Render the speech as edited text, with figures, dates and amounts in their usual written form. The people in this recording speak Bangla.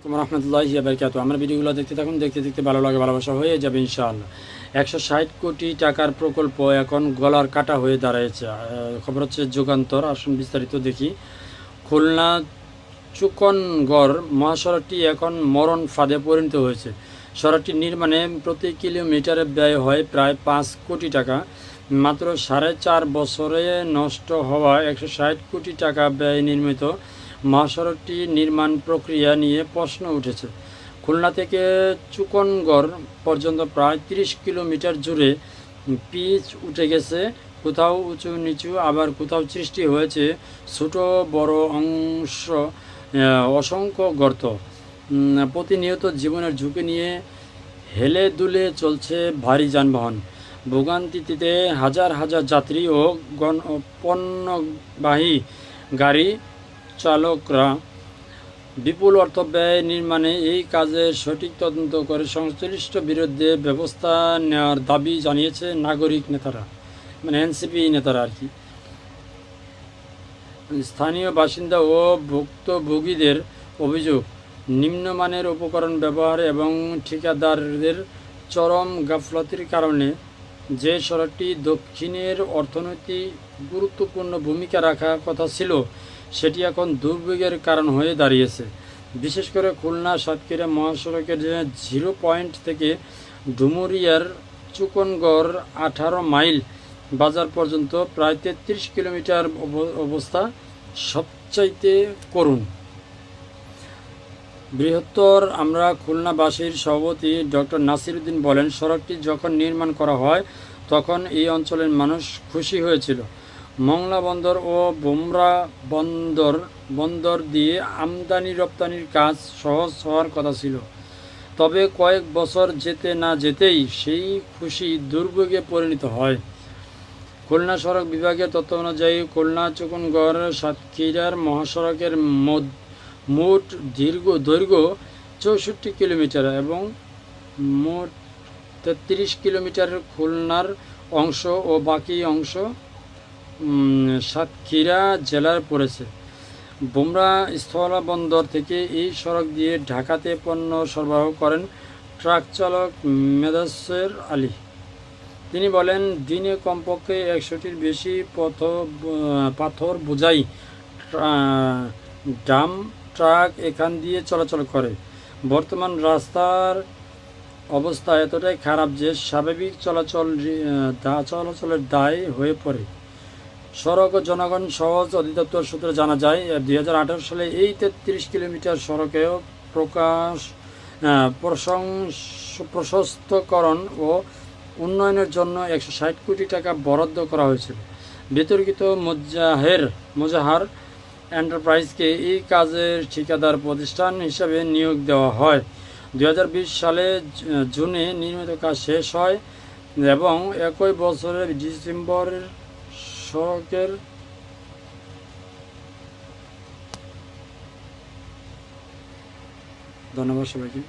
রহমতুল্লাহি ওয়া বারাকাতুহু। আমরা ভিডিওগুলো দেখতে থাকুন, দেখতে দেখতে ভালো লাগে, ভালোবাসা হয়ে যাবে ইনশাআল্লাহ। 160 কোটি টাকার প্রকল্প এখন গলার কাটা হয়ে দাঁড়িয়েছে। খবর হচ্ছে যুগান্তর। আসুন বিস্তারিত দেখি। খুলনা চুকনগড় মহাসড়কটি এখন মরণ ফাঁদে পরিণত হয়েছে। সড়কটি নির্মাণে প্রতি কিলোমিটারে ব্যয় হয় প্রায় 5 কোটি টাকা। মাত্র 4.5 বছরে নষ্ট হওয়া 160 কোটি টাকা ব্যয় নির্মিত মহাসড়কটি নির্মাণ প্রক্রিয়া নিয়ে প্রশ্ন উঠেছে। খুলনা থেকে চুকনগড় পর্যন্ত প্রায় 30 কিলোমিটার জুড়ে পিচ উঠে গেছে, কোথাও উঁচু নিচু, আবার কোথাও সৃষ্টি হয়েছে ছোট বড় অংশ অসংখ্য গর্ত। প্রতিনিয়ত জীবনের ঝুঁকি নিয়ে হেলে দুলে চলছে ভারী যানবাহন। ভোগান্তিতে হাজার হাজার যাত্রী ও পণ্যবাহী গাড়ি চালকরা। বিপুল অর্থ ব্যয় নির্মাণে এই কাজের সঠিক তদন্ত করে সংশ্লিষ্ট বিরুদ্ধে ব্যবস্থা নেওয়ার দাবি জানিয়েছে নাগরিক নেতারা, মানে এনসিপি নেতারা আর কি। স্থানীয় বাসিন্দা ও ভুক্তভোগীদের অভিযোগ, নিম্নমানের উপকরণ ব্যবহার এবং ঠিকাদারদের চরম গাফলতির কারণে যে সড়কটি দক্ষিণের অর্থনৈতিক গুরুত্বপূর্ণ ভূমিকা রাখার কথা ছিল সেটি এখন দুর্ভোগের কারণ হয়ে দাঁড়িয়েছে। বিশেষ করে খুলনা সাতক্ষীরা মহাসড়কের 0 পয়েন্ট থেকে ডুমুরিয়ার চুকনগড় 18 মাইল বাজার পর্যন্ত প্রায় 33 কিলোমিটার অবস্থা সবচাইতে করুণ। বৃহত্তর আমরা খুলনাবাসীর সভাপতি ডক্টর নাসির উদ্দিন বলেন, সড়কটি যখন নির্মাণ করা হয় তখন এই অঞ্চলের মানুষ খুশি হয়েছিল। মংলা বন্দর ও বোমরা বন্দর দিয়ে আমদানি রপ্তানির কাজ সহজ হওয়ার কথা ছিল। তবে কয়েক বছর যেতে না যেতেই সেই খুশি দুর্ভোগে পরিণত হয়। খুলনা সড়ক বিভাগের তথ্য অনুযায়ী খুলনা চুকনগড় সাতক্ষীরার মহাসড়কের মোট দৈর্ঘ্য 64 কিলোমিটার এবং মোট 33 কিলোমিটার খুলনার অংশ ও বাকি অংশ সাতক্ষীরা জেলার পড়েছে। বোমরা স্থলবন্দর থেকে এই সড়ক দিয়ে ঢাকাতে পণ্য সরবরাহ করেন ট্রাক চালক মেদাসের আলী। তিনি বলেন, দিনে কমপক্ষে 100টির বেশি পাথর বোঝাই ডাম ট্রাক এখান দিয়ে চলাচল করে। বর্তমান রাস্তার অবস্থা এতটাই খারাপ যে স্বাভাবিক চলাচলের দায় হয়ে পড়ে। সড়ক ও জনগণ সহজ অধিদপ্তর সূত্রে জানা যায়, 2018 সালে এই 33 কিলোমিটার সড়কেও প্রশস্তকরণ ও উন্নয়নের জন্য 160 কোটি টাকা বরাদ্দ করা হয়েছিল। বিতর্কিত মোজাহার এন্টারপ্রাইজকে এই কাজের ঠিকাদার প্রতিষ্ঠান হিসাবে নিয়োগ দেওয়া হয়। 2020 সালে জুনে নির্মিত কাজ শেষ হয় এবং একই বছরের ডিসেম্বরের সড়কের ধন্যবাদ সবাইকে।